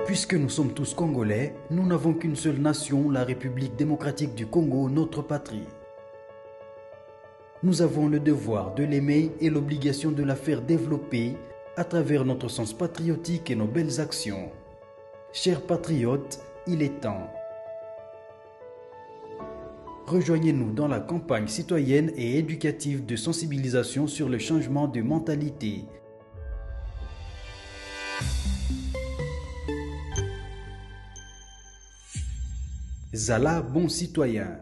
Puisque nous sommes tous Congolais, nous n'avons qu'une seule nation, la République démocratique du Congo, notre patrie. Nous avons le devoir de l'aimer et l'obligation de la faire développer à travers notre sens patriotique et nos belles actions. Chers patriotes, il est temps. Rejoignez-nous dans la campagne citoyenne et éducative de sensibilisation sur le changement de mentalité. Zala, bon citoyen.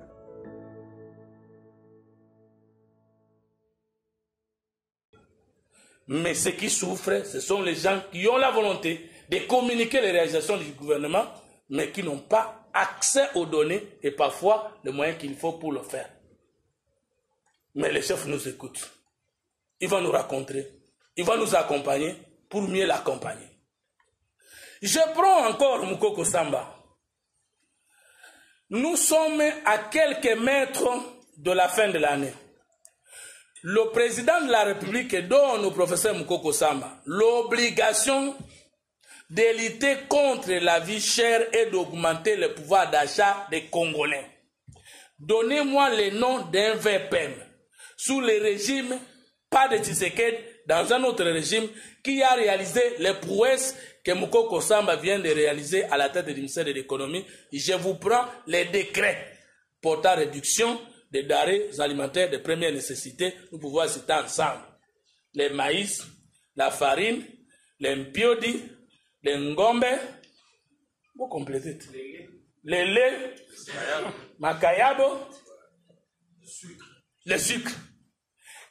Mais ceux qui souffrent, ce sont les gens qui ont la volonté de communiquer les réalisations du gouvernement, mais qui n'ont pas accès aux données et parfois les moyens qu'il faut pour le faire. Mais le chef nous écoute. Il va nous raconter, il va nous accompagner pour mieux l'accompagner. Je prends encore Moukoko Samba. Nous sommes à quelques mètres de la fin de l'année. Le président de la République donne au professeur Moukoko Samba l'obligation de lutter contre la vie chère et d'augmenter le pouvoir d'achat des Congolais. Donnez-moi le nom d'un VPM sous le régime, pas de Tshisekedi, dans un autre régime qui a réalisé les prouesses que Moukoko Samba vient de réaliser à la tête du ministère de l'économie. Je vous prends les décrets portant réduction des denrées alimentaires de première nécessité. Nous pouvons citer ensemble les maïs, la farine, les mpiodi, les ngombe, vous complétez, les laits, makayabo, le sucre.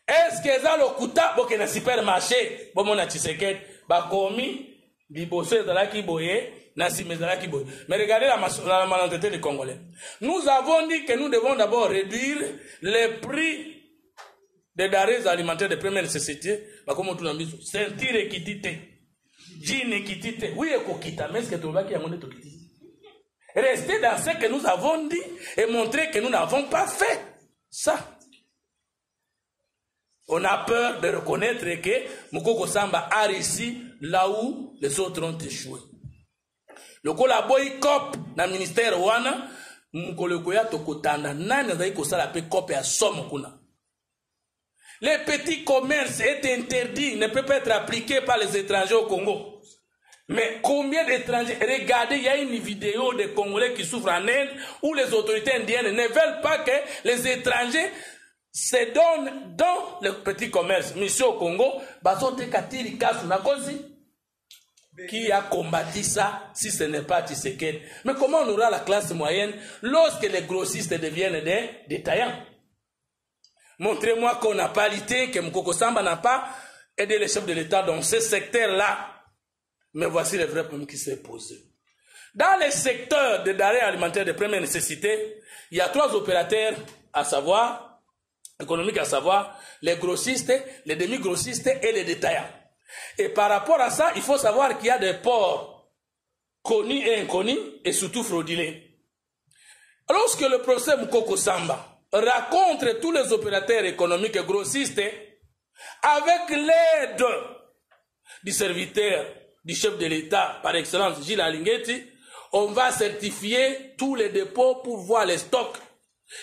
Est-ce que ça le kuta pour que le supermarché, pour mon Tshisekedi, bakomi, bibosé dans la kiboye, mais regardez la malhonnêteté des Congolais. Nous avons dit que nous devons d'abord réduire les prix des denrées alimentaires de première nécessité. Comme on dit, sentir équité. Jean équité. Oui, équité. Mais est-ce que tu vas qui a monté équité? Rester dans ce que nous avons dit et montrer que nous n'avons pas fait ça. On a peur de reconnaître que Moukoko Samba a réussi là où les autres ont échoué. Le boy cop na ministère wana mukolokoya tokotanda nani azali kosala pe cop ya somme kuna. Les petits commerces est interdit, ne peut pas être appliqué par les étrangers au Congo. Mais combien d'étrangers? Regardez, il y a une vidéo de Congolais qui souffrent en Inde où les autorités indiennes ne veulent pas que les étrangers se donnent dans le petit commerce. Monsieur au Congo, bazote katiri kasu na kozi. Qui a combattu ça si ce n'est pas Tshisekedi? Mais comment on aura la classe moyenne lorsque les grossistes deviennent des détaillants? Montrez-moi qu'on n'a pas lutté, que Moukoko Samba n'a pas aidé les chefs de l'État dans ce secteur-là. Mais voici le vrai problème qui s'est posé. Dans les secteurs de denrées alimentaires de première nécessité, il y a 3 opérateurs à savoir, économiques à savoir, les grossistes, les demi-grossistes et les détaillants. Et par rapport à ça, il faut savoir qu'il y a des ports connus et inconnus et surtout fraudulés. Lorsque le professeur Moukoko Samba rencontre tous les opérateurs économiques et grossistes avec l'aide du serviteur du chef de l'État par excellence Gilles Alingeti, on va certifier tous les dépôts pour voir les stocks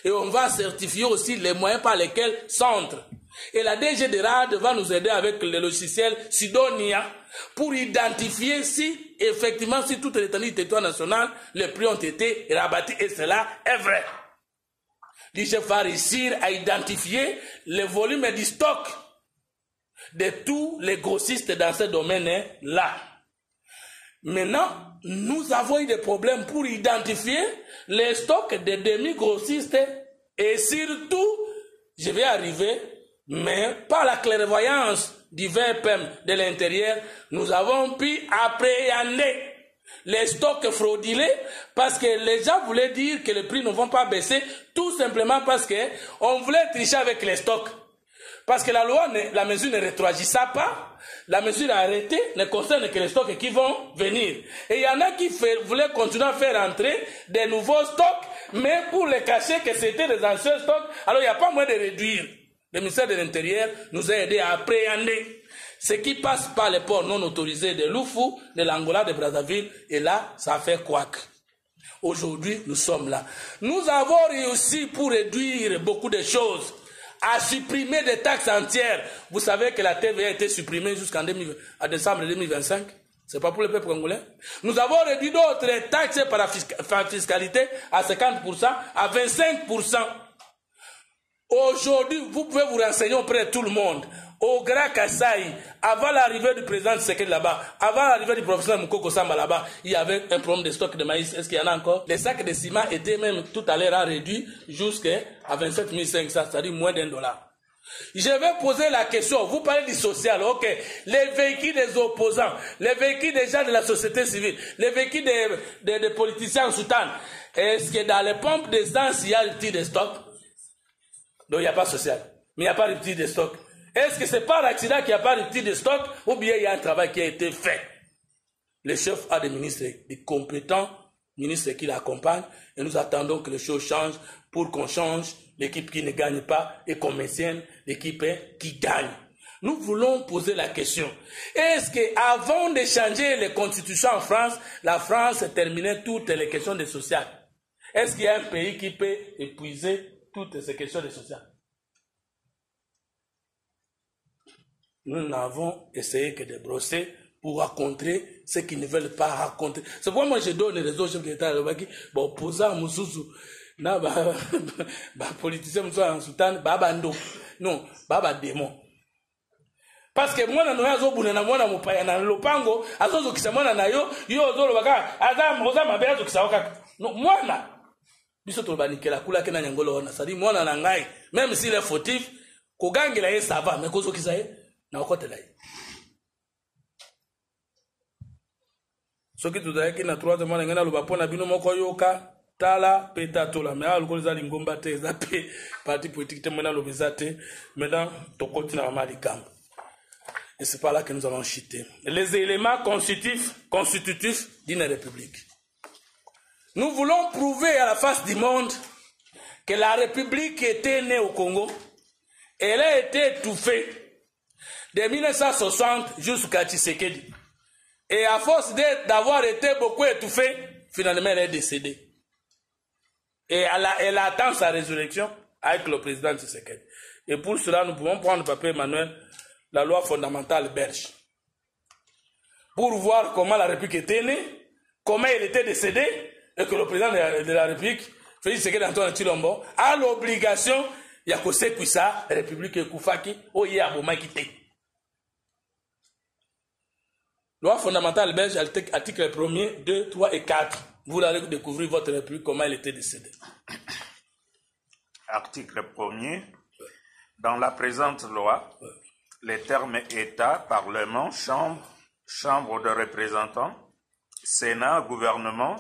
et on va certifier aussi les moyens par lesquels s'entre. Et la DG de RAD va nous aider avec le logiciel Sidonia pour identifier si, effectivement, si toute l'étendue du territoire national, les prix ont été rabattus et cela est vrai. L'IGF va réussir à identifier le volume du stock de tous les grossistes dans ce domaine-là. Maintenant, nous avons eu des problèmes pour identifier les stocks des demi-grossistes et surtout, je vais arriver, mais par la clairvoyance du VPM de l'intérieur, nous avons pu appréhender les stocks fraudulés parce que les gens voulaient dire que les prix ne vont pas baisser tout simplement parce qu'on voulait tricher avec les stocks. Parce que la loi, la mesure ne rétroagissa pas, la mesure arrêtée ne concerne que les stocks qui vont venir. Et il y en a qui voulaient continuer à faire entrer des nouveaux stocks, mais pour les cacher que c'était des anciens stocks, alors il n'y a pas moyen de réduire. Le ministère de l'Intérieur nous a aidés à appréhender Ce qui passe par les ports non autorisés de Loufou, de l'Angola, de Brazzaville, et là, ça fait couac. Aujourd'hui, nous sommes là. Nous avons réussi pour réduire beaucoup de choses, à supprimer des taxes entières. Vous savez que la TVA a été supprimée jusqu'en décembre 2025. Ce n'est pas pour le peuple congolais. Nous avons réduit d'autres taxes par la fiscalité à 50%, à 25%. Aujourd'hui, vous pouvez vous renseigner auprès de tout le monde. Au Grand Kasaï, avant l'arrivée du président Tshisekedi là-bas, avant l'arrivée du professeur Moukoko Samba là-bas, il y avait un problème de stock de maïs. Est-ce qu'il y en a encore? Les sacs de ciment étaient même tout à l'heure réduits jusqu'à 27 500, c'est-à-dire moins $1. Je vais poser la question, vous parlez du social, ok, les véhicules des opposants, les véhicules des gens de la société civile, les véhicules des politiciens en soutane, est-ce que dans les pompes d'essence, il y a rupture de stock? Donc il n'y a pas social, mais il n'y a pas rupture de stock. Est-ce que c'est par accident qu'il n'y a pas rupture de stock ou bien il y a un travail qui a été fait? Le chef a des ministres, des compétents ministres qui l'accompagnent et nous attendons que les choses changent pour qu'on change l'équipe qui ne gagne pas et qu'on maintienne l'équipe qui gagne. Nous voulons poser la question. Est-ce qu'avant de changer les constitutions en France, la France terminait toutes les questions de social? Est-ce qu'il y a un pays qui peut épuiser toutes ces questions de social? Nous n'avons essayé que de brosser pour raconter ce qu'ils ne veulent pas raconter. C'est pourquoi moi je donne les réseaux chefs d'État qui bon posant Moussoussou na politicien Moussoussou en Soudan bando non baba démon. Parce que moi na azo bunana mwana mupaya na lopango azozo kisamana na yo ozolo baka aza mabe azo kisawaka non mwana biso to banikela kula ke na nyangolo na sadi mwana na ngai même s'il est fautif ko gangela ye ça va mais kozo kisaye na okotela ye. Soki tudaki na 3e mois ngena loba pona bino moko yoka tala petato la mais alukoli za lingomba te za pe parti politique te mena lobeza te maintenant tokoti na malikambo. Et c'est par là que nous allons chuter. Les éléments constitutifs d'une république. Nous voulons prouver à la face du monde que la république était née au Congo. Elle a été étouffée de 1960 jusqu'à Tshisekedi. Et à force d'avoir été beaucoup étouffée, finalement elle est décédée. Et elle attend sa résurrection avec le président Tshisekedi. Et pour cela, nous pouvons prendre Papa Emmanuel, la loi fondamentale belge, pour voir comment la République était née, comment elle était décédée, et que le président de la République, Félix Tshisekedi Antoine Tshilombo, a l'obligation, il y a que c'est ça, la République et Koufaki, ou il y a Bomakité. Loi fondamentale belge, article 1er, 2, 3 et 4. Vous allez découvrir votre République, comment elle était décédée. Article 1er. Dans la présente loi, les termes État, Parlement, Chambre de représentants, Sénat, gouvernement,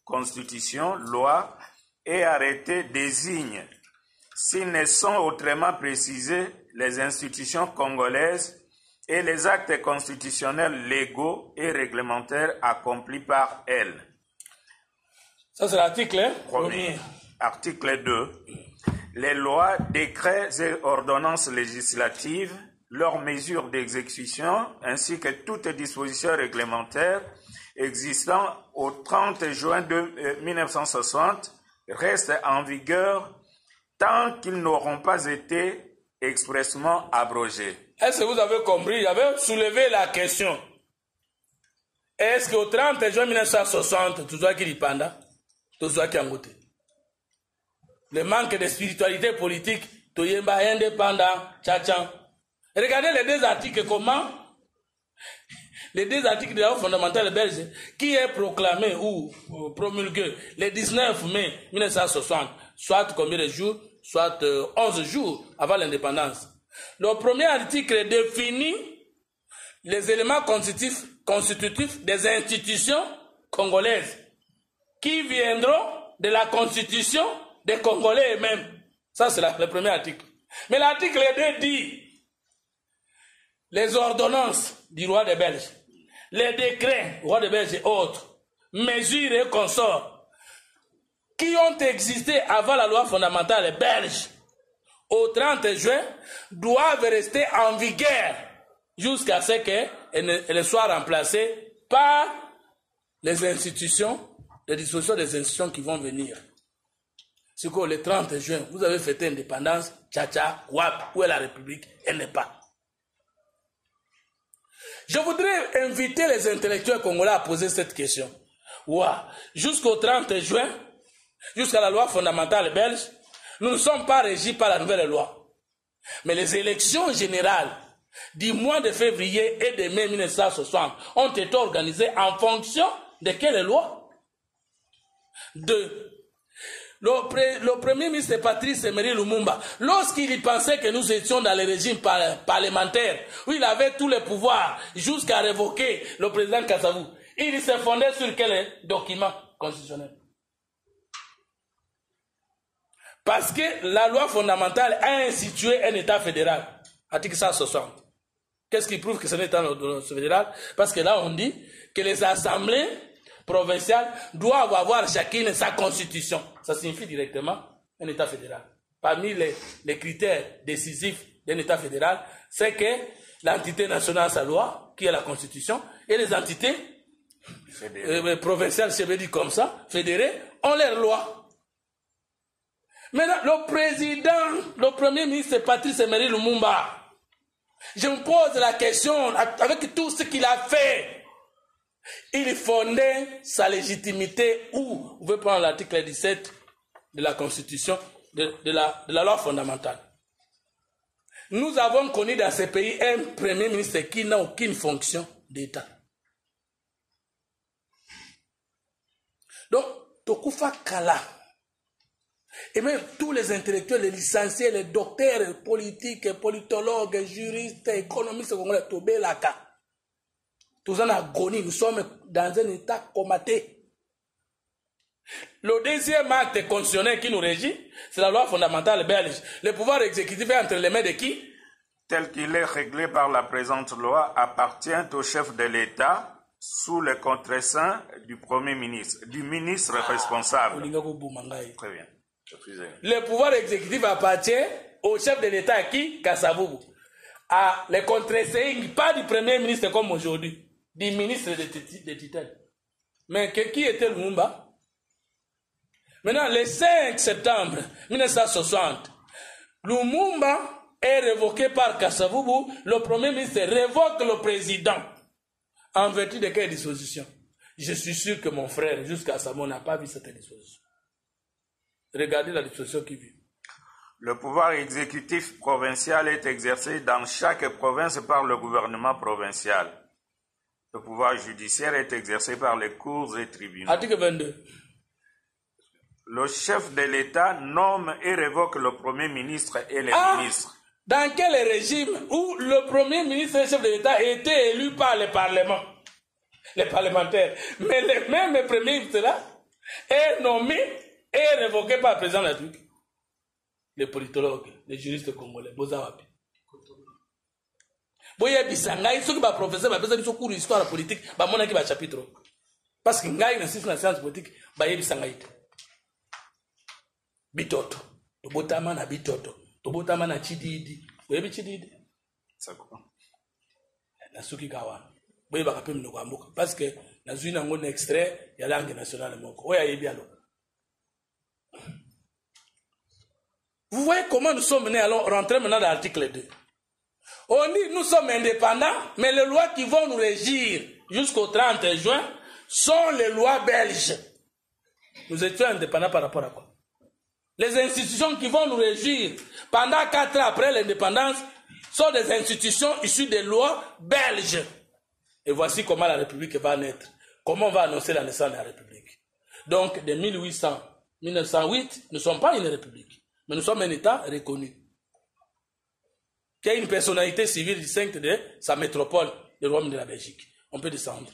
Constitution, loi et arrêté désignent, s'ils ne sont autrement précisés, les institutions congolaises et les actes constitutionnels légaux et réglementaires accomplis par elles. Ça, c'est l'article 1er. Article 2. Les lois, décrets et ordonnances législatives, leurs mesures d'exécution, ainsi que toutes dispositions réglementaires existant au 30 juin 1960 restent en vigueur tant qu'ils n'auront pas été expressément abrogés. Est-ce que vous avez compris? J'avais soulevé la question. Est-ce qu'au 30 juin 1960, tout ça qui dépenda, tout ça qui a goûté? Le manque de spiritualité politique, tout yemba indépendant, tchatchan. Regardez les deux articles, comment les deux articles de la loi fondamentale belge qui est proclamé ou promulgué le 19 mai 1960, soit combien de jours, soit 11 jours avant l'indépendance. Le premier article définit les éléments constitutifs des institutions congolaises qui viendront de la constitution des Congolais eux-mêmes. Ça, c'est le premier article. Mais l'article 2 dit les ordonnances du roi des Belges, les décrets du roi des Belges et autres, mesures et consorts qui ont existé avant la loi fondamentale belge au 30 juin doivent rester en vigueur jusqu'à ce qu'elle soit remplacée par les institutions, les dispositions des institutions qui vont venir. C'est que le 30 juin, vous avez fêté l'indépendance, tcha-tcha, wap, où est la République? Elle n'est pas. Je voudrais inviter les intellectuels congolais à poser cette question. Ouah, jusqu'au 30 juin, jusqu'à la loi fondamentale belge, nous ne sommes pas régis par la nouvelle loi. Mais les élections générales du mois de février et de mai 1960 ont été organisées en fonction de quelle loi? Le premier ministre Patrice Emery Lumumba, lorsqu'il pensait que nous étions dans le régime parlementaire, où il avait tous les pouvoirs jusqu'à révoquer le président Kassavou, il se fondait sur quel document constitutionnel? Parce que la loi fondamentale a institué un État fédéral, article 160. Qu'est-ce qui prouve que c'est un État fédéral? Parce que là on dit que les assemblées provinciales doivent avoir chacune sa constitution. Ça signifie directement un État fédéral. Parmi les critères décisifs d'un État fédéral, c'est que l'entité nationale a sa loi, qui est la constitution, et les entités provinciales, je vais dire comme ça, fédérées, ont leurs lois. Maintenant, le premier ministre Patrice Emery Lumumba, je me pose la question, avec tout ce qu'il a fait, il fondait sa légitimité où? Vous pouvez prendre l'article 17 de la Constitution, de la loi fondamentale. Nous avons connu dans ce pays un premier ministre qui n'a aucune fonction d'État. Donc, Tokufa Kala, et même tous les intellectuels, les licenciés, les docteurs, les politiques, politologues, juristes, économistes, Tobé Laka, tous en agonie, nous sommes dans un état comaté. Le deuxième acte constitutionnel qui nous régit, c'est la loi fondamentale belge. Le pouvoir exécutif est entre les mains de qui? Tel qu'il est réglé par la présente loi, appartient au chef de l'État sous le contre-seing du Premier ministre, du ministre responsable. Très bien. Le pouvoir exécutif appartient au chef de l'État qui? Kassavou. À le contre-seing, pas du Premier ministre comme aujourd'hui, du ministre de tutelle. Mais qui était Lumumba? Maintenant, le 5 septembre 1960, Lumumba est révoqué par Kassavou. Le Premier ministre révoque le président. En vertu de quelle disposition? Je suis sûr que mon frère, jusqu'à sa mort, n'a pas vu cette disposition. Regardez la disposition qui vit. Le pouvoir exécutif provincial est exercé dans chaque province par le gouvernement provincial. Le pouvoir judiciaire est exercé par les cours et tribunaux. Article 22. Le chef de l'État nomme et révoque le Premier ministre et les ministres. Dans quel régime où le Premier ministre et le chef de l'État étaient élus par le Parlement, les parlementaires, mais le même Premier ministre-là est nommé et révoqué par le président de la République? Les politologues, les juristes congolais, Bozawapi. Boya bisangai, ceux qui va professeur, va faire des cours d'histoire politique, va monter un chapitre. Parce que ngai dans la science politique, va y bisangai. Bitoto, tobotama na bitoto, tobotama na chididi. Boya bichididi. Ça quoi? Na suki kawa. Boya bakape mnoko amboka. Parce que na zuina ngon extrait ya langue nationale moko. Oya yebi alo. Vous voyez comment nous sommes menés, allons rentrer maintenant dans l'article 2. On dit nous sommes indépendants, mais les lois qui vont nous régir jusqu'au 30 juin sont les lois belges. Nous étions indépendants par rapport à quoi? Les institutions qui vont nous régir pendant 4 ans après l'indépendance sont des institutions issues des lois belges. Et voici comment la République va naître. Comment on va annoncer la naissance de la République. Donc, de 1800 à 1908, nous ne sommes pas une République. Mais nous sommes un État reconnu, qui a une personnalité civile distincte de sa métropole, le royaume de la Belgique. On peut descendre.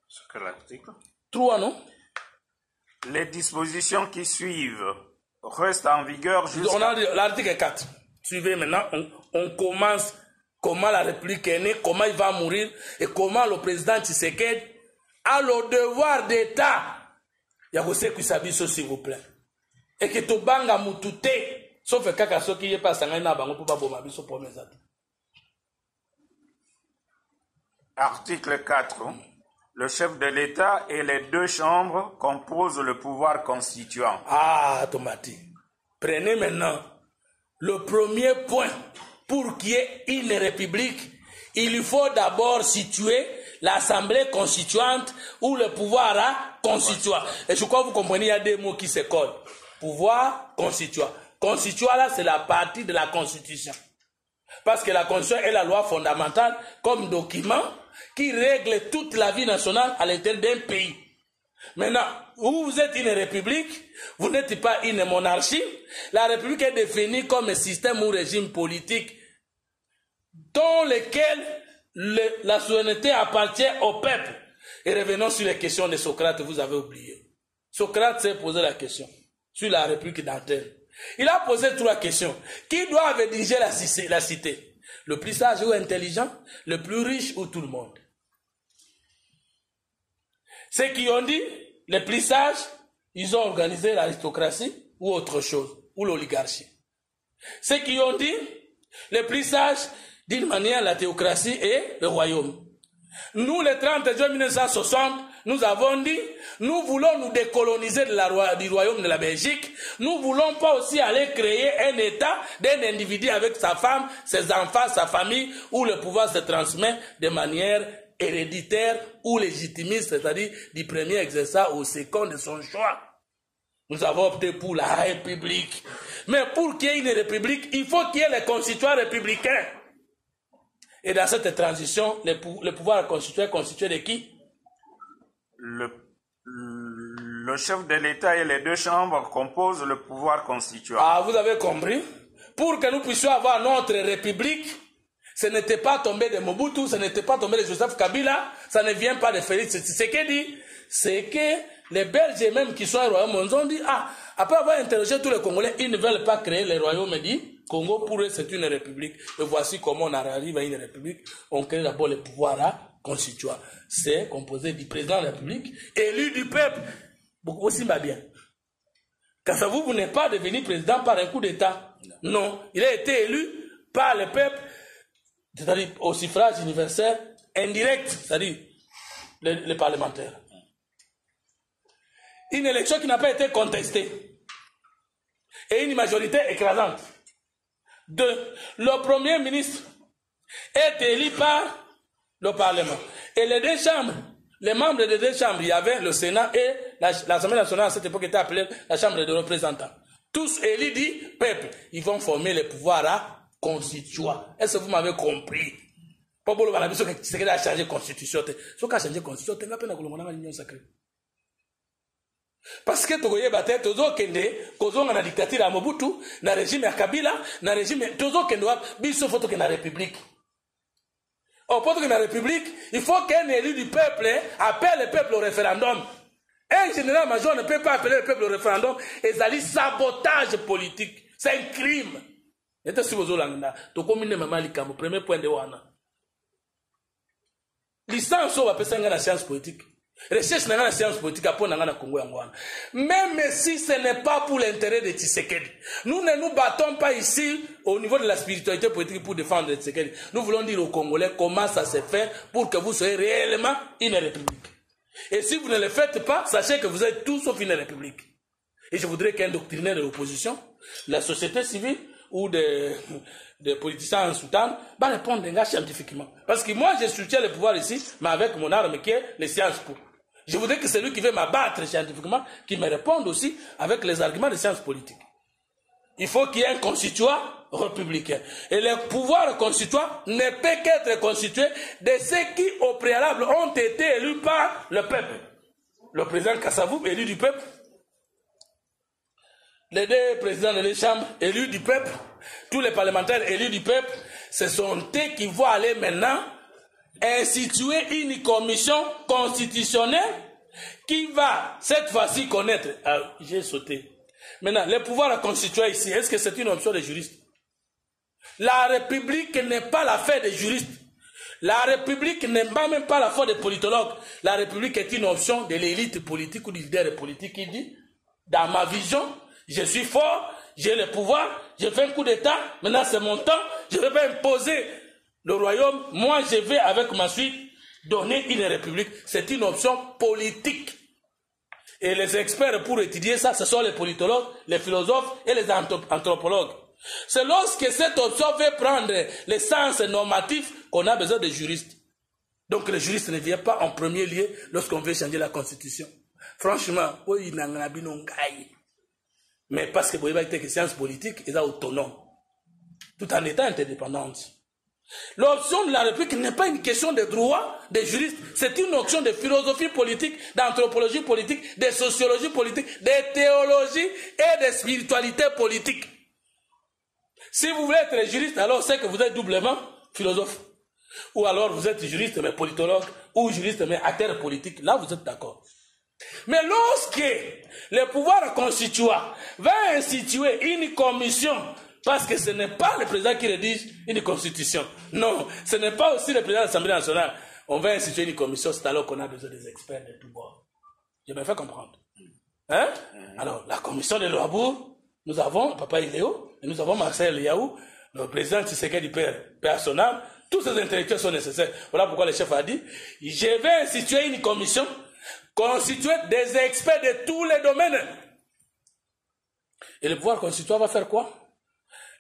C'est quel article? 3, non? Les dispositions qui suivent restent en vigueur jusqu'à... On a l'article 4. Suivez maintenant, on commence comment la République est née, comment il va mourir, et comment le président Tshisekedi a le devoir d'État. Il y a aussi qui s'habille, s'il vous plaît. Et que tu banga mutute, sauf que kaka soki ye pas sangana bango pour pas bomba biso pour mes amis. Article 4. Le chef de l'État et les deux chambres composent le pouvoir constituant. Ah, Tomati. Prenez maintenant le premier point. Pour qu'il y ait une république, il faut d'abord situer l'Assemblée constituante ou le pouvoir constituant. Et je crois que vous comprenez, il y a des mots qui se collent. Pouvoir constituant. Constituant, là, c'est la partie de la Constitution. Parce que la Constitution est la loi fondamentale comme document qui règle toute la vie nationale à l'intérieur d'un pays. Maintenant, vous êtes une république, vous n'êtes pas une monarchie. La république est définie comme un système ou régime politique dans lequel la souveraineté appartient au peuple. Et revenons sur les questions de Socrate, vous avez oublié. Socrate s'est posé la question sur la république d'Athènes. Il a posé 3 questions. Qui doit diriger la cité? Le plus sage ou intelligent? Le plus riche ou tout le monde? Ceux qui ont dit, les plus sages, ils ont organisé l'aristocratie ou autre chose, ou l'oligarchie. Ceux qui ont dit, les plus sages, d'une manière, la théocratie et le royaume. Nous, le 30 juin 1960, nous avons dit, nous voulons nous décoloniser du royaume de la Belgique. Nous ne voulons pas aussi aller créer un État d'un individu avec sa femme, ses enfants, sa famille, où le pouvoir se transmet de manière héréditaire ou légitimiste, c'est-à-dire du premier exercice au second de son choix. Nous avons opté pour la République. Mais pour qu'il y ait une République, il faut qu'il y ait les constituants républicains. Et dans cette transition, le pouvoir constitué de qui? Le chef de l'État et les deux chambres composent le pouvoir constituant. Ah, vous avez compris? Pour que nous puissions avoir notre République, ce n'était pas tombé de Mobutu, ce n'était pas tombé de Joseph Kabila, ça ne vient pas de Félix Tshisekedi. C'est que les Belges même qui sont au royaume, ils ont dit, après avoir interrogé tous les Congolais, ils ne veulent pas créer le royaume dit Congo, pour eux, c'est une république. Et voici comment on arrive à une république. On crée d'abord le pouvoir constituant. C'est composé du président de la République, élu du peuple. Beaucoup aussi va bien. Kassavou n'est pas devenu président par un coup d'État. Non, il a été élu par le peuple, c'est-à-dire au suffrage universel indirect, c'est-à-dire les parlementaires. Une élection qui n'a pas été contestée. Et une majorité écrasante. 2. Le premier ministre est élu par le Parlement. Et les deux chambres, les membres des deux chambres, il y avait le Sénat et l'Assemblée nationale à cette époque était appelée la Chambre des représentants. Tous élus du peuple, ils vont former le pouvoir constituant. Est-ce que vous m'avez compris? Pas pour le balabé, c'est qu'il a changé la constitution. Ce qui a changé la constitution, c'est qu'il a a l'union sacrée. Parce que Togoye Bate, Tozo Kende, Kozo na dictature à Mobutu, na régime à Kabila, na régime, Tozo Kende, biso photo que na république. Au point que na république, il faut qu'un élu du peuple appelle le peuple au référendum. Un général-major ne peut pas appeler le peuple au référendum et ça dit sabotage politique. C'est un crime. Et si vous avez le premier point de Wana. Licence, on va passer dans la science politique. Recherche dans la science politique à la Congo Angwana. Même si ce n'est pas pour l'intérêt de Tshisekedi. Nous ne nous battons pas ici au niveau de la spiritualité politique pour défendre Tshisekedi. Nous voulons dire aux Congolais comment ça se fait pour que vous soyez réellement une république. Et si vous ne le faites pas, sachez que vous êtes tous sauf une république. Et je voudrais qu'un doctrinaire de l'opposition, la société civile ou des politiciens en Soudan, va répondre scientifiquement. Parce que moi, je soutiens le pouvoir ici, mais avec mon arme qui est les sciences pour. Je voudrais que celui qui veut m'abattre scientifiquement, qui me réponde aussi avec les arguments de sciences politiques. Il faut qu'il y ait un constituant républicain. Et le pouvoir constituant ne peut qu'être constitué de ceux qui, au préalable, ont été élus par le peuple. Le président Kassavou, élu du peuple. Les deux présidents de les chambres, élus du peuple. Tous les parlementaires élus du peuple. Ce sont eux qui vont aller maintenant instituer une commission constitutionnelle qui va, cette fois-ci, connaître. J'ai sauté. Maintenant, le pouvoir constitué ici, est-ce que c'est une option des juristes? La République n'est pas l'affaire des juristes. La République n'est même pas l'affaire des politologues. La République est une option de l'élite politique ou du leader politique qui dit, dans ma vision, je suis fort, j'ai le pouvoir, je fais un coup d'État, maintenant c'est mon temps, je ne vais pas imposer le royaume, moi je vais avec ma suite donner une république, c'est une option politique. Et les experts pour étudier ça, ce sont les politologues, les philosophes et les anthropologues. C'est lorsque cette option veut prendre le sens normatif qu'on a besoin de juristes. Donc le juriste ne vient pas en premier lieu lorsqu'on veut changer la constitution. Franchement, oui, mais parce que vous avez été sciences politiques, ils sont autonomes, tout en étant interdépendante. L'option de la République n'est pas une question de droit des juristes, c'est une option de philosophie politique, d'anthropologie politique, de sociologie politique, de théologie et de spiritualité politique. Si vous voulez être juriste, alors c'est que vous êtes doublement philosophe. Ou alors vous êtes juriste mais politologue, ou juriste mais acteur politique, là vous êtes d'accord. Mais lorsque le pouvoir constituant va instituer une commission, parce que ce n'est pas le président qui rédige une constitution, non, ce n'est pas aussi le président de l'Assemblée nationale, on va instituer une commission, c'est alors qu'on a besoin des experts de tous bords. Je me fais comprendre. Hein? Alors, la commission de Louabourg, nous avons Papa Iléo, et nous avons Marcel Yaou, le président Tshisekedi du père personnel, tous ces intellectuels sont nécessaires. Voilà pourquoi le chef a dit, je vais instituer une commission constituée des experts de tous les domaines. Et le pouvoir constituant va faire quoi?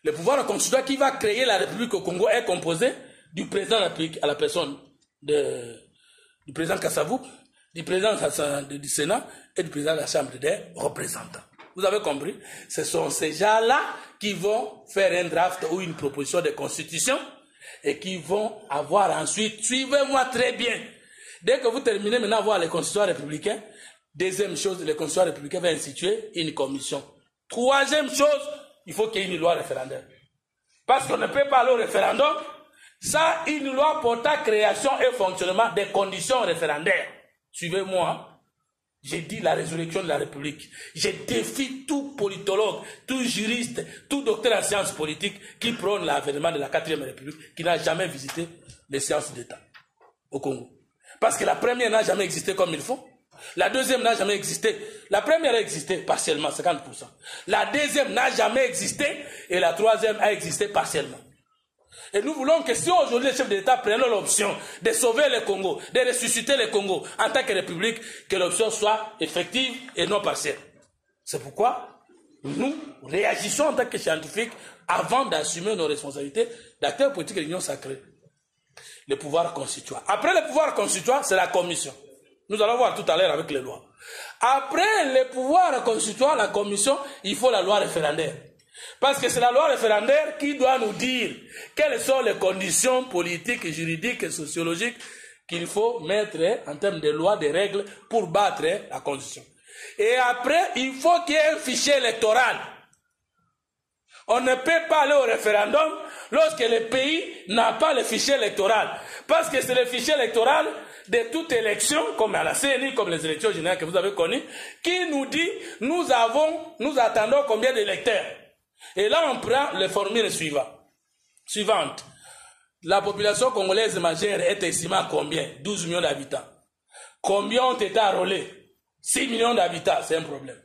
Le pouvoir constituant qui va créer la République au Congo est composé du président de la République à la personne du président Kassavou, du président du Sénat et du président de la Chambre des représentants. Vous avez compris? Ce sont ces gens-là qui vont faire un draft ou une proposition de constitution et qui vont avoir ensuite, suivez-moi très bien, dès que vous terminez maintenant à voir les constituants républicains, deuxième chose, les constituants républicains vont instituer une commission. Troisième chose, il faut qu'il y ait une loi référendaire. Parce qu'on ne peut pas aller au référendum sans une loi portant création et fonctionnement des conditions référendaires. Suivez-moi. J'ai dit la résurrection de la République. Je défie tout politologue, tout juriste, tout docteur en sciences politiques qui prône l'avènement de la 4e République, qui n'a jamais visité les sciences d'État au Congo. Parce que la première n'a jamais existé comme il faut. La deuxième n'a jamais existé. La première a existé partiellement, 50%. La deuxième n'a jamais existé et la troisième a existé partiellement. Et nous voulons que si aujourd'hui les chefs d'État prennent l'option de sauver le Congo, de ressusciter le Congo en tant que république, que l'option soit effective et non partielle. C'est pourquoi nous réagissons en tant que scientifiques avant d'assumer nos responsabilités d'acteurs politiques de l'Union sacrée. Le pouvoir constituant. Après le pouvoir constituant, c'est la commission. Nous allons voir tout à l'heure avec les lois. Après le pouvoir constituant, la commission, il faut la loi référendaire. Parce que c'est la loi référendaire qui doit nous dire quelles sont les conditions politiques, juridiques et sociologiques qu'il faut mettre en termes de lois, de règles pour battre la constitution. Et après, il faut qu'il y ait un fichier électoral. On ne peut pas aller au référendum lorsque le pays n'a pas le fichier électoral. Parce que c'est le fichier électoral de toute élection, comme à la CNI, comme les élections générales que vous avez connues, qui nous dit nous attendons combien d'électeurs. Et là, on prend les formules suivantes. La population congolaise majeure est estimée à combien? 12 millions d'habitants. Combien ont été enrôlés? 6 millions d'habitants, c'est un problème.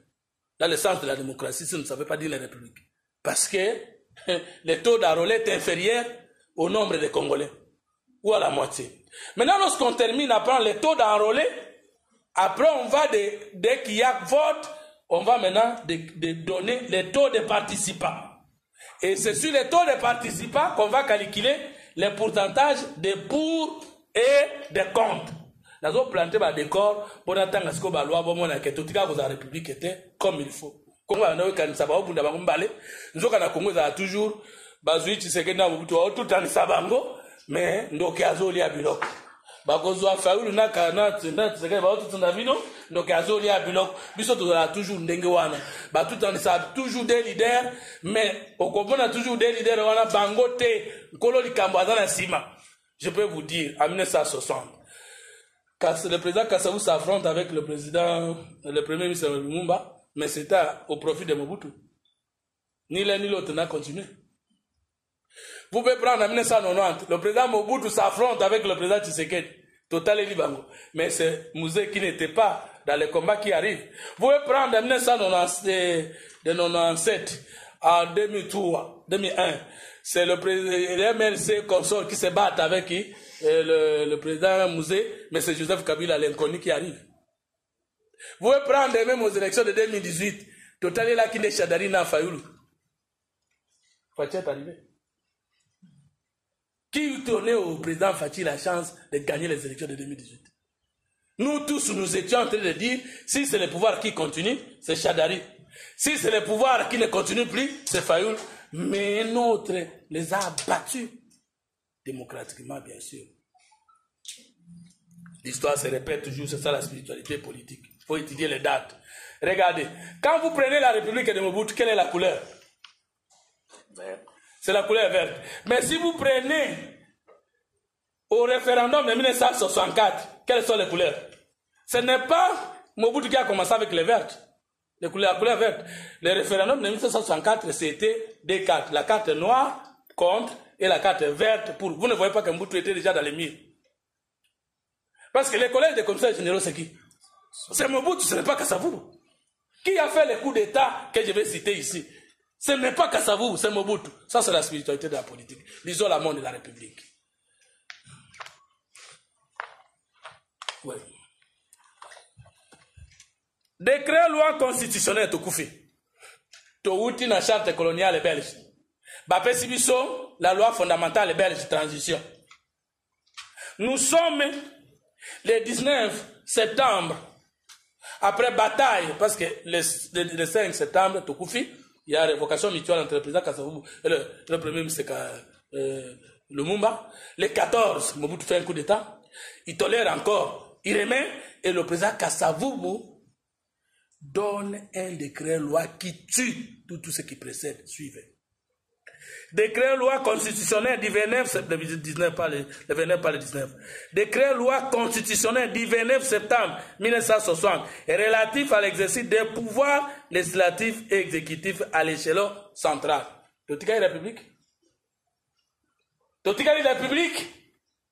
Dans le sens de la démocratie, ça ne veut pas dire la République. Parce que le taux d'enrôlés est inférieur au nombre de Congolais, ou à la moitié. Maintenant, lorsqu'on termine à prendre le taux d'enrôlés, après on va, dès qu'il y a vote, on va maintenant donner les taux de participants. Et c'est sur les taux de participants qu'on va calculer les pourcentages des pour et des contre. Nous avons planté le décor pour attendre ce que la loi de la République était comme il faut. Nous avons toujours tout le temps, mais nous avons bakozwa faulu na kana tseka ba tout na vino donc azoli ya biloko biso tozala toujours ndenge wana ba tout en ça toujours des leaders mais okobona toujours des leaders wana bango te nkolo likambo azana sima. Je peux vous dire en 1960 quand le président Kassavou s'affronte avec le premier ministre Lumumba, mais c'était au profit de Mobutu. Ni l'un ni l'autre n'a continué. Vous pouvez prendre en 1990, le président Mobutu s'affronte avec le président Tshisekedi, Total et Libango. Mais c'est Mouzé qui n'était pas dans les combats qui arrivent. Vous pouvez prendre en 1997 à 2003, 2001, c'est le MLC consort qui se bat avec le président Mouzé, M. Joseph Kabila, l'inconnu qui arrive. Vous pouvez prendre même aux élections de 2018, Total là qui n'est Chadari n'a Fayoulou. Fatih est arrivé. Qui donnait au président Fatih la chance de gagner les élections de 2018? Nous tous, nous étions en train de dire, si c'est le pouvoir qui continue, c'est Chadari. Si c'est le pouvoir qui ne continue plus, c'est Fayoul. Mais notre les a battus. Démocratiquement, bien sûr. L'histoire se répète toujours, c'est ça la spiritualité politique. Il faut étudier les dates. Regardez, quand vous prenez la République de Mobutu, quelle est la couleur? C'est la couleur verte. Mais si vous prenez au référendum de 1964, quelles sont les couleurs? Ce n'est pas Mobutu qui a commencé avec les vertes. La couleur verte. Le référendum de 1964, c'était des cartes. La carte noire, contre, et la carte verte pour. Vous ne voyez pas que Mobutu était déjà dans les murs. Parce que les collèges des commissaires généraux, c'est qui? C'est Mobutu, ce n'est pas Kasavubu. Qui a fait les coups d'État que je vais citer ici? Ce n'est pas Kasavubu, c'est Mobutu. Ça, c'est la spiritualité de la politique. L'isolement de la République. Ouais. Décret loi constitutionnelle to koufi. To outi na charte coloniale belge. Bapé Sibiso, la loi fondamentale belge transition. Nous sommes le 19 septembre, après bataille, parce que le 5 septembre, to koufi, il y a révocation mutuelle entre le président Kasavubu et le premier ministre Lumumba. Le 14, Mobutu fait un coup d'État. Il tolère encore. Il remet et le président Kasavubu donne un décret-loi qui tue tout ce qui précède. Suivez. Décret-loi constitutionnel du 29 septembre, le 19. Décret-loi constitutionnel du 29 septembre 1960 relatif à l'exercice des pouvoirs législatifs et exécutifs à l'échelon central. Totika est République? Totika est République?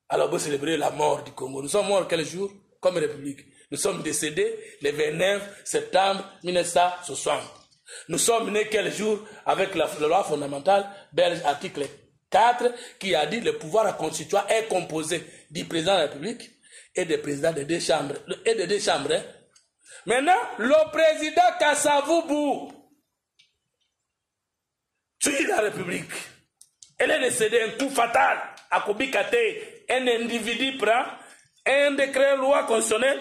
Alors vous célébrez la mort du Congo. Nous sommes morts quel jour? Comme République. Nous sommes décédés le 29 septembre 1960. Nous sommes nés quel jour avec la loi fondamentale belge article 4 qui a dit que le pouvoir constituant est composé du président de la République et des présidents des deux chambres. Maintenant, le président Kasavubu tue la République. Elle est décédée un coup fatal à Kobikate. Un individu prend un décret loi constitutionnelle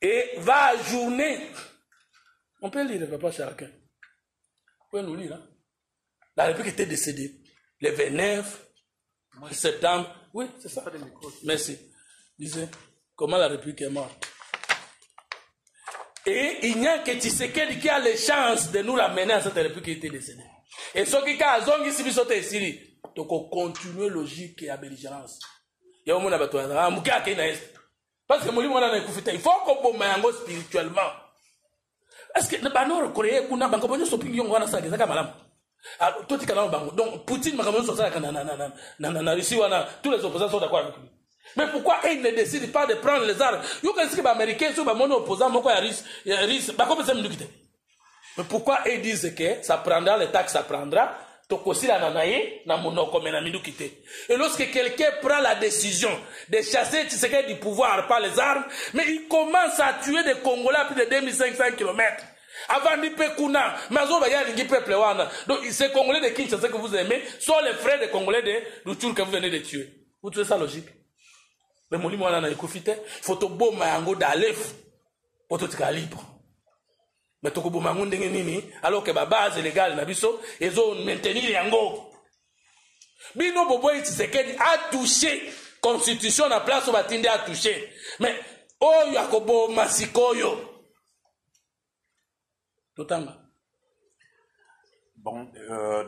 et va ajourner. On peut lire, papa Charakin. Vous pouvez nous lire. Hein? La République était décédée le 29 septembre. Oui, c'est ça. Merci. Disait, comment la République est morte. Et il n'y a que Tshisekedi qui a les chances de nous ramener à cette République qui était décédée. Et ceux qui ont zongi si bisote ici, donc on continue logique et à belligérance. Il y a un monde à battre. Parce que il faut qu'on bombe spirituellement. Est-ce que nous Coréens kuna banko bonyo sopingi yongo wana saka zaka malamu. Tout est canal bango. Donc Poutine m'a commencé ça na Russie wana tous les opposants sont d'accord avec lui. Mais pourquoi il ne décide pas de prendre les armes? Yo qu'est-ce que les Américains sont mono opposants moko ya Russie ba comme ça m'dukite. Mais pourquoi ils disent que ça prendra les taxes, ça prendra tokosi la nanaye na monoko mena m'dukite. Et lorsque quelqu'un prend la décision de chasser Tshisekedi du pouvoir par les armes, mais il commence à tuer des Congolais à plus de 2500 km. Avant d'Ipekuna, Mazoba Yalingi peuple wana. Donc ces Congolais de Kinshasa que vous aimez sont les frères des Congolais de Rutshuru que vous venez de tuer. Vous trouvez ça logique? Mais mon wana na ikufite, photo mayango d'alef, poto tika libre. Mais toko bomango ndenge nini, alors que ba base légale na biso, ils ont maintenir yango. Bino Boboyi Tshisekedi a touché constitution na place où Batinde a touché. Mais oh yakobo masikoyo. Totanga. Bon,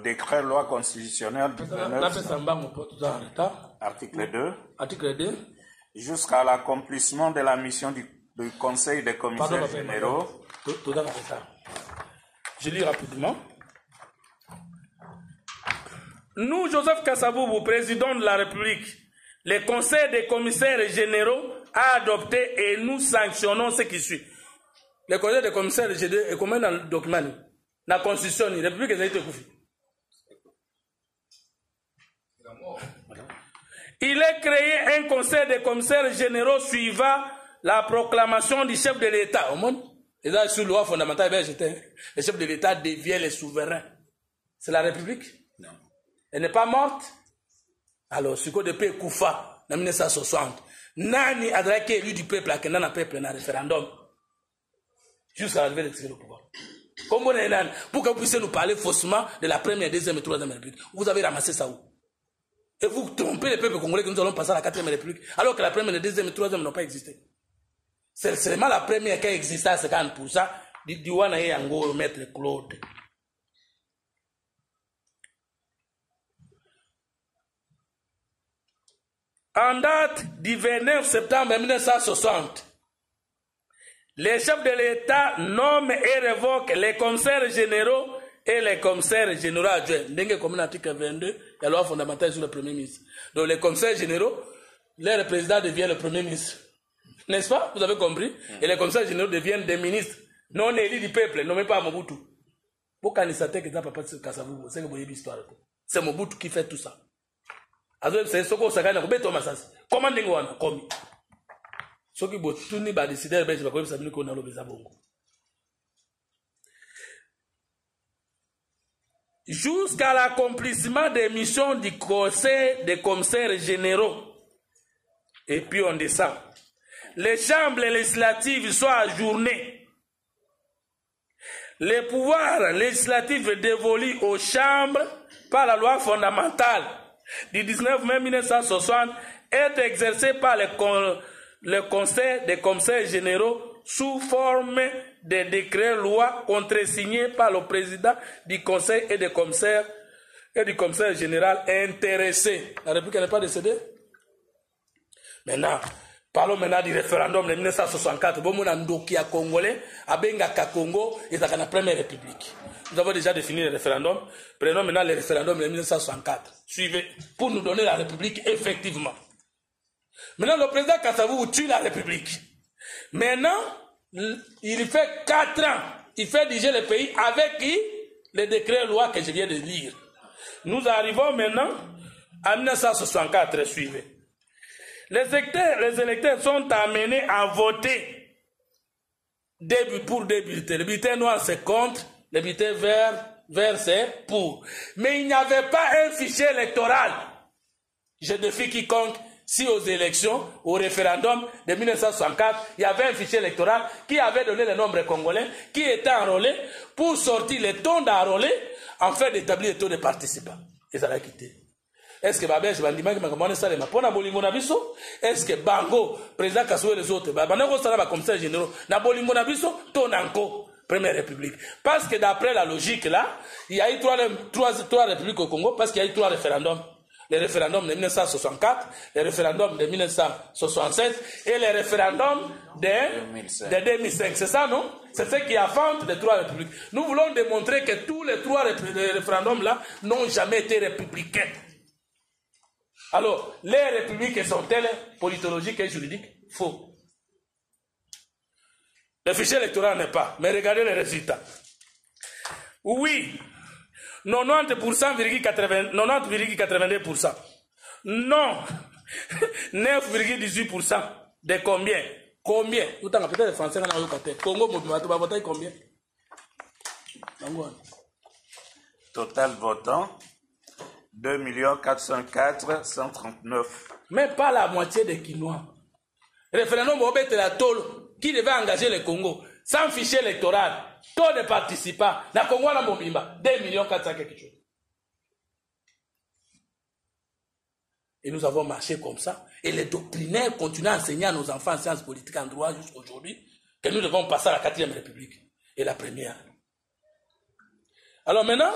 décret loi constitutionnelle du 29, article 2. Article 2. Jusqu'à l'accomplissement de la mission du Conseil des commissaires généraux. Je lis rapidement. Nous, Joseph Kasavubu, président de la République, le Conseil des commissaires généraux a adopté et nous sanctionnons ce qui suit. Le Conseil des commissaires généraux est commun dans le document. La Constitution, la République a été coupée. Il est créé un conseil des commissaires généraux suivant la proclamation du chef de l'État. Au monde, et là, sur la loi fondamentale, le chef de l'État devient le souverain. C'est la République? Non. Elle n'est pas morte? Alors, ce que depuis Koufa, en 1960, Nani a été élu du peuple, à Kenan peuple, dans un référendum, jusqu'à l'arrivée de l'exécutif au pouvoir. Comment on est là? Pour que vous puissiez nous parler faussement de la première, deuxième et troisième République. Vous avez ramassé ça où? Et vous trompez les peuples congolais que nous allons passer à la quatrième République, alors que la première, la deuxième et troisième n'ont pas existé. C'est seulement la première qui a existé à 50%, du Wana et Ango, maître Claude. En date du 29 septembre 1960, les chefs de l'État nomment et révoquent les commissaires généraux et les commissaires généraux adjoints. Dengue comme l'article 22, il y a la loi fondamentale sur le Premier ministre. Donc les commissaires généraux, le président devient le Premier ministre. N'est-ce pas? Vous avez compris? Et les commissaires généraux deviennent des ministres non élus du peuple, nommés par Mobutu. C'est Mobutu qui fait tout ça. C'est ce qu'on s'agit de comment on a commis. Ce qui va décider de jusqu'à l'accomplissement des missions du Conseil des commissaires généraux. Et puis on descend. Les chambres législatives sont ajournées. Les pouvoirs législatifs dévolus aux chambres par la loi fondamentale du 19 mai 1960 est exercé par le Conseil des commissaires généraux sous forme de décrets-lois contresignés par le président du Conseil et du commissaire général intéressé. La République n'est pas décédée? Maintenant, parlons maintenant du référendum de 1964. Bon, mon andokia congolais, Abengaka Congo, et dans la première République. Nous avons déjà défini le référendum. Prenons maintenant le référendum de 1964. Suivez, pour nous donner la République effectivement. Maintenant, le président Kassavou tue la République. Maintenant, il fait 4 ans. Il fait diriger le pays avec les décrets-lois que je viens de lire. Nous arrivons maintenant à 1964. Suivez. Les électeurs sont amenés à voter pour des bulletins. Le bulletin noir, c'est contre. Le bulletin vert, c'est pour. Mais il n'y avait pas un fichier électoral. Je défie quiconque, si aux élections, au référendum de 1964, il y avait un fichier électoral qui avait donné le nombre de Congolais qui étaient enrôlés pour sortir les taux d'enrôlés en fait d'établir les taux de participants. Et ça l'a quitté. Est-ce que Babel, je vais dire que ça les pour Bolingo Nabiso? Est-ce que Bango, président Kassou et les autres, Bango Sala, commissaire général, na Bolingo Nabiso, Tonanko, Première République. Parce que d'après la logique là, il y a eu trois républiques au Congo parce qu'il y a eu 3 référendums. Les référendums de 1964, les référendums de 1967 et les référendums de 2005. C'est ça, non? C'est ce qui affronte les 3 républiques. Nous voulons démontrer que tous les 3 référendums là n'ont jamais été républicains. Alors, les républiques sont-elles politologiques et juridiques? Faux. Le fichier électoral n'est pas. Mais regardez les résultats. Oui, 90,82%. Non, 9,18%. De combien? Combien? Peut-être les Français dans le Congo, vous va voter combien? Total votant 2 404 139. Mais pas la moitié des Quinois. Référendum Bobette la Tolo, qui devait engager le Congo, sans fichier électoral, taux de participants, na Congo na Mobimba, 2 400 quelque chose. Et nous avons marché comme ça, et les doctrinaires continuent à enseigner à nos enfants en sciences politiques en droit jusqu'à aujourd'hui, que nous devons passer à la 4e République, et la première. Alors maintenant,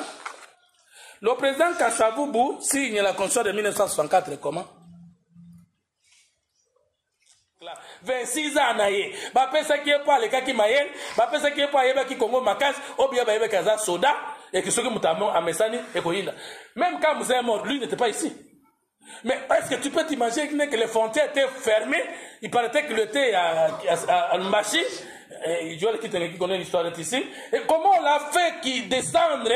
le président Kassavou signe la Constitution de 1964 comment? 26 ans naïe. Bapesa qui est pas les cas qui mayen, bapesa qui est pas yeba qui Congo makas, ou bien ba yeba kaza soda et que ceux qui mutamon à Messani et Koyinda. Même quand Moussa est mort, lui n'était pas ici. Mais est-ce que tu peux t'imaginer que les frontières étaient fermées? Il paraît qu'il était à Mbashi, et je vois qui connaît l'histoire ici. Et comment on l'a fait qu'il descendre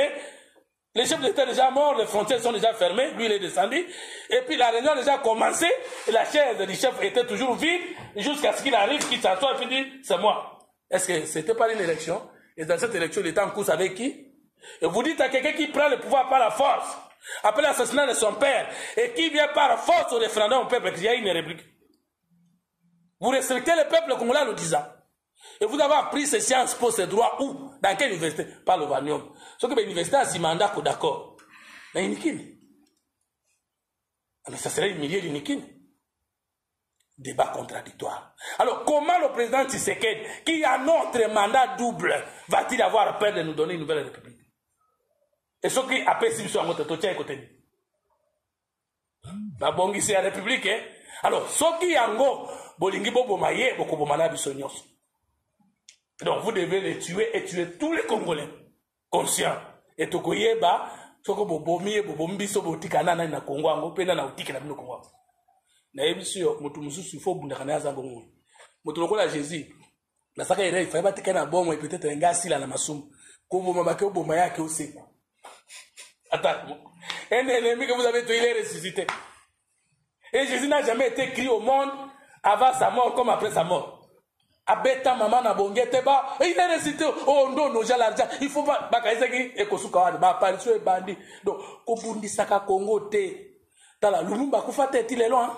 Les chefs d'État déjà morts, les frontières sont déjà fermées, lui il est descendu. Et puis la réunion a déjà commencé, et la chaise du chef était toujours vide, jusqu'à ce qu'il arrive, qu'il s'assoit et puis dit, c'est moi. Est-ce que c'était pas une élection? Et dans cette élection, il était en course avec qui? Et vous dites à quelqu'un qui prend le pouvoir par la force, après l'assassinat de son père, et qui vient par force au référendum au peuple, qu'il y a une république. Vous respectez le peuple congolais en le disant. Et vous avez appris ces sciences pour ces droits où? Dans quelle université? Par le Vanium. Ce que l'université a si mandat d'accord. Dans une Nikini. Mais ça serait humilié l'Unikini. Débat contradictoire. Alors, comment le président Tshisekedi, qui a notre mandat double, va-t-il avoir peur de nous donner une nouvelle république? Et ce qui appelle si sur notre totien et côté. La bonne ici à la république, hein? Alors, ce qui a ngo, bolingi bobo maye, boko bomana bisonyos. Donc, vous devez les tuer et tuer tous les Congolais conscients. Et tokoye ba, soko bobomi, bobombi so botikana na Congo, ango pena na utike na bino Congo. Na ebisio mutu mususu faut bundaka na zango ngwe. Mutu lokola Jésus. Na saka ere fa batika na bomo et peut-être ngasi la na masumu. Ko boma ba ke boma yake usiku. Attaque. Un ennemi que vous avez tué, il est ressuscité. Et Jésus n'a jamais été crié au monde avant sa mort comme après sa mort. Abeta maman na bongete ba, il est ressuscité. Oh non, non, j'ai l'argent. Il faut pas bakaiseki ekosuka wani ba apparition et bandi. Donc ko bundisaka Congo te. Tala lumumba kufate ti lelo hein.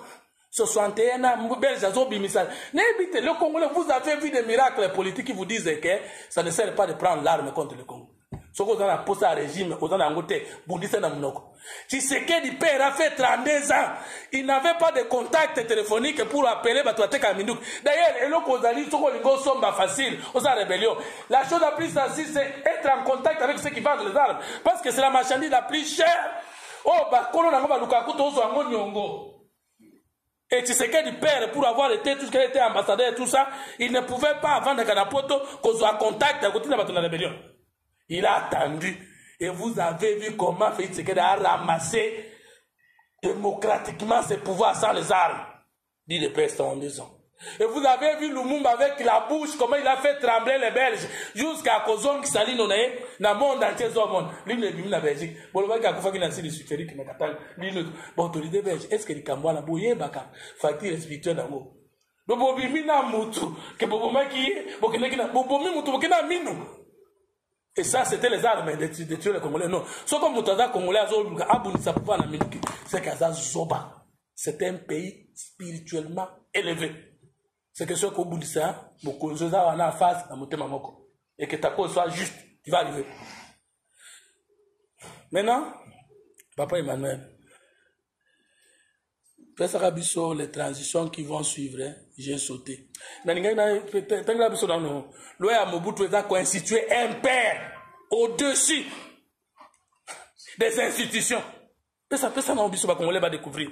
61 ans, belge azobimisa. N'ébite le Congolais, vous avez vu des miracles politiques qui vous disent que ça ne sert pas de prendre l'arme contre le Congo. Ce que vous avez posé à régime, vous avez angoté, bundisa na mnoko. Tshisekedi père a fait 32 ans. Il n'avait pas de contact téléphonique pour appeler Batouate Kamindou. D'ailleurs, et le Kozali, Soko Lingo Somba facile, aux rébellion. La chose la plus facile, c'est être en contact avec ceux qui vendent les armes. Parce que c'est la marchandise la plus chère. Oh, bah, Kolo Nangoba Lukaku, Tozo Ango Nyongo. Et Tshisekedi père, pour avoir été tout ce qu'il était ambassadeur et tout ça, il ne pouvait pas vendre Kanapoto qu'on soit en contact à côté de la rébellion. Il a attendu. Et vous avez vu comment Félix Tshisekedi a ramassé démocratiquement ses pouvoirs sans les armes. Dit le père en 2 ans. Et vous avez vu Lumumba avec la bouche, comment il a fait trembler les Belges, jusqu'à Kozon qui s'aligne dans le monde entier, dans le monde. Lui, il est venu en Belgique. Bon, le gars qui a fait des suffériques, qui m'a dit, l'autorité belge, est-ce que les Camerois n'ont pas eu facture spirituelle d'amour? Donc, Bobi na mutu, que Boboma qui est, Bobomi mutu, Bokina minu. Et ça, c'était les armes de tuer les Congolais. Non. Ce que Moutaza Congolais a pouvoir en Amérique, c'est qu'Aza Zoba, c'est un pays spirituellement élevé. C'est que ce que vous dites, beaucoup de choses en face, dans mon thème, et que ta cause soit juste, tu vas arriver. Maintenant, Papa Emmanuel, les transitions qui vont suivre, j'ai sauté. L'OEA Mobutu a constitué un père au-dessus des institutions. Ça n'a pas qu'on va découvrir.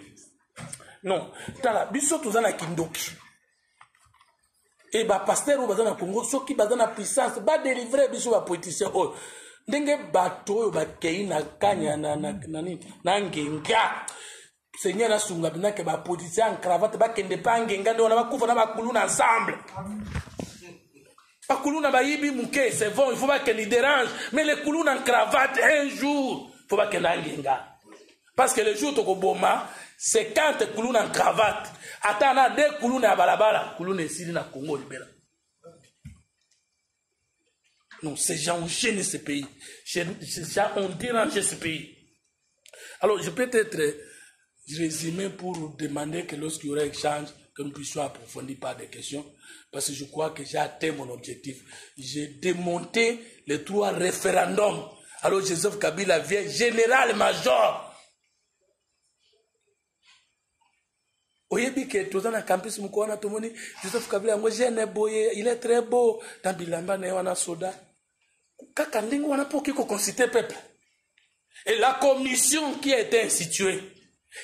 Non. Dans la biso tout ça na kindoki. Et bah pasteur ou bazana Congo, ceux qui bazana puissance, ba délivrer biso ba politicien. Oh, ndenge bato ba kei na kanya na ngenga. Seigneur na sunga bina ke ba politicien en cravate ba kende pa ngenga ndo na ba kufa na ba kuluna ensemble. Ba kuluna ba yibi muke, c'est bon, il faut pas qu'elle dérange, mais les kuluna en cravate un jour, faut pas qu'elle ngenga. Parce que le jour toko boma, c'est quand tu kuluna en cravate. Attends, deux kuluna à balabala, kuluna ici na Congo libéral. Non, ces gens ont gêné ce pays. Ces gens ont dérangé ce pays. Alors, je peux être résumé pour demander que lorsqu'il y aura échange, que nous puissions approfondir par des questions, parce que je crois que j'ai atteint mon objectif. J'ai démonté les 3 référendums. Alors, Joseph Kabila vient général-major. Oyebi que tous en campus mukona tomoni Joseph Kabila ngo jeune boye, il est très beau dans bilamba na wana soda. Kaka ndingo wana pour ko consulter peuple. Et la commission qui a été instituée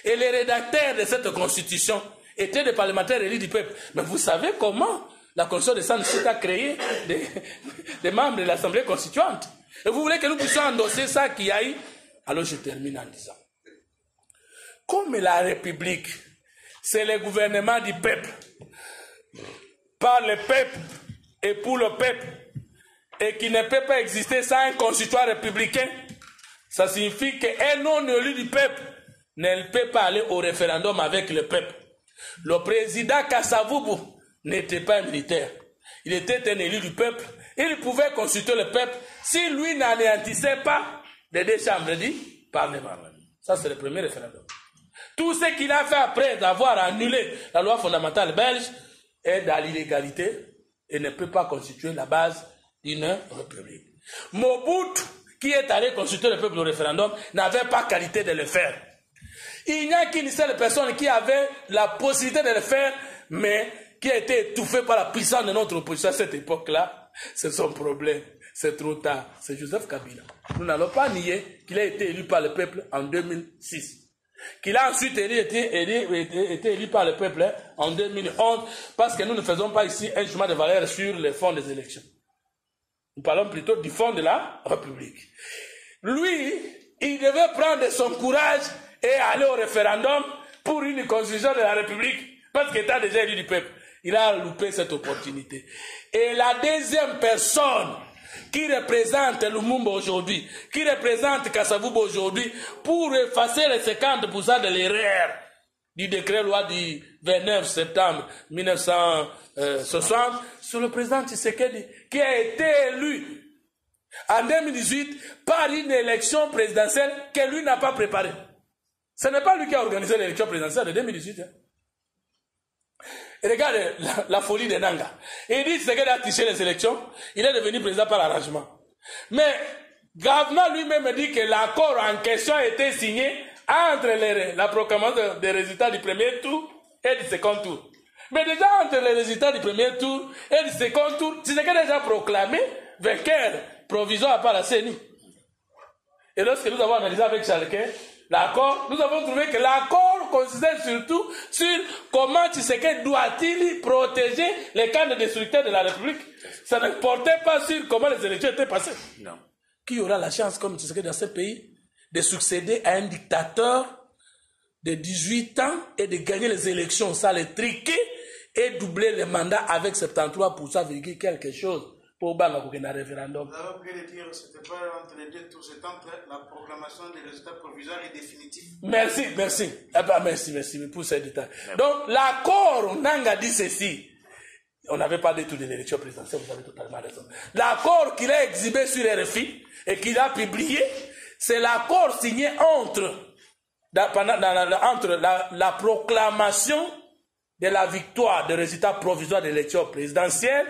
et les rédacteurs de cette constitution étaient des parlementaires élus du peuple. Mais vous savez comment la constitution de Saint-Denis a créé des membres de l'Assemblée constituante. Et vous voulez que nous puissions endosser ça qui y a eu? Alors je termine en disant, comme la République, c'est le gouvernement du peuple, par le peuple et pour le peuple, et qui ne peut pas exister sans un constituant républicain, Ça signifie qu'un non-élu du peuple ne peut pas aller au référendum avec le peuple. Le président Kasavubu n'était pas un militaire. Il était un élu du peuple. Il pouvait consulter le peuple si lui n'anéantissait pas les deux chambres du Parlement. Ça, c'est le premier référendum. Tout ce qu'il a fait après avoir annulé la loi fondamentale belge est dans l'illégalité et ne peut pas constituer la base d'une république. Mobutu, qui est allé consulter le peuple au référendum, n'avait pas qualité de le faire. Il n'y a qu'une seule personne qui avait la possibilité de le faire, mais qui a été étouffée par la puissance de notre opposition à cette époque-là. C'est son problème. C'est trop tard. C'est Joseph Kabila. Nous n'allons pas nier qu'il a été élu par le peuple en 2006. Qu'il a ensuite été élu par le peuple en 2011, parce que nous ne faisons pas ici un jugement de valeur sur les fonds des élections. Nous parlons plutôt du fond de la République. Lui, il devait prendre son courage et aller au référendum pour une constitution de la République, parce qu'il était déjà élu du peuple. Il a loupé cette opportunité. Et la deuxième personne qui représente Lumumba aujourd'hui, qui représente Kasavubu aujourd'hui, pour effacer les 50% de l'erreur du décret loi du 29 septembre 1960, c'est le président Tshisekedi, qui a été élu en 2018 par une élection présidentielle que lui n'a pas préparée. Ce n'est pas lui qui a organisé l'élection présidentielle de 2018. Et regarde la folie de Nanga. Il dit qu'il a triché les élections, il est devenu président par arrangement. Mais Gavna lui-même dit que l'accord en question a été signé entre la proclamation des résultats du premier tour et du second tour. Mais déjà entre les résultats du premier tour et du second tour, c'est déjà proclamé vainqueur provisoire par la CENI. Et lorsque nous avons analysé avec Chalquin l'accord, nous avons trouvé que l'accord consistait surtout sur comment Tshisekedi doit-il protéger les camps destructeurs de la République. Ça ne portait pas sur comment les élections étaient passées. Non. Qui aura la chance, comme Tshisekedi dans ce pays, de succéder à un dictateur de 18 ans et de gagner les élections, ça les triquer et doubler les mandats avec 73% quelque chose pour un référendum. Vous avez oublié de dire que ce n'était pas entre les deux tours, c'était entre la proclamation des résultats provisoires et définitifs. Merci. Eh ben, merci pour ces détails. Donc, l'accord, Nanga dit ceci. On n'avait pas du tout de l'élection présidentielle, vous avez totalement raison. L'accord qu'il a exhibé sur RFI et qu'il a publié, c'est l'accord signé entre la proclamation de la victoire des résultats provisoires de l'élection présidentielle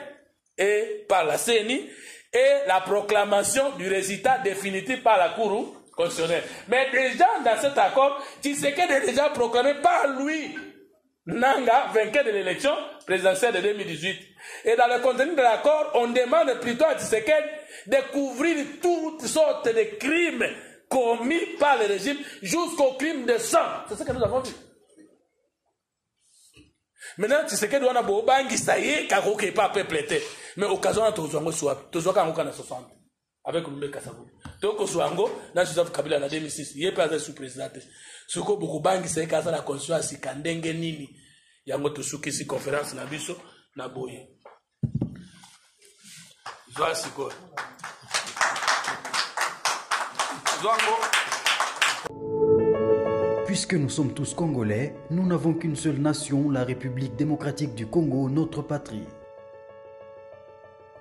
et par la CENI et la proclamation du résultat définitif par la Cour constitutionnelle. Mais déjà dans cet accord, Tshisekedi est déjà proclamé par lui, Nanga, vainqueur de l'élection présidentielle de 2018. Et dans le contenu de l'accord, on demande plutôt à Tshisekedi de couvrir toutes sortes de crimes commis par le régime jusqu'au crime de sang. C'est ce que nous avons vu. Maintenant, Tshisekedi wana bo bangi ça y est, kako ke pas peuple. Mais occasion na tozwango swap. Tozwaka ngo kana 60 avec Lumbe Kasavubu. Toko swango na Joseph Kabila na 2006. Il est pas sous président. Suko beaucoup bangi ça kaza la constitution sikandenge nini. Yango tusuki si conférence na biso na boye. Zwa siko. Zwango. Puisque nous sommes tous Congolais, nous n'avons qu'une seule nation, la République démocratique du Congo, notre patrie.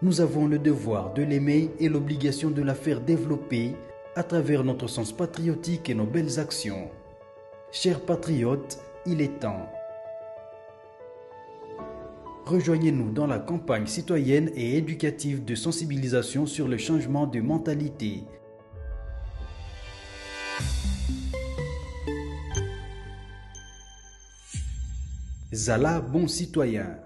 Nous avons le devoir de l'aimer et l'obligation de la faire développer à travers notre sens patriotique et nos belles actions. Chers patriotes, il est temps. Rejoignez-nous dans la campagne citoyenne et éducative de sensibilisation sur le changement de mentalité. Zala bon citoyen.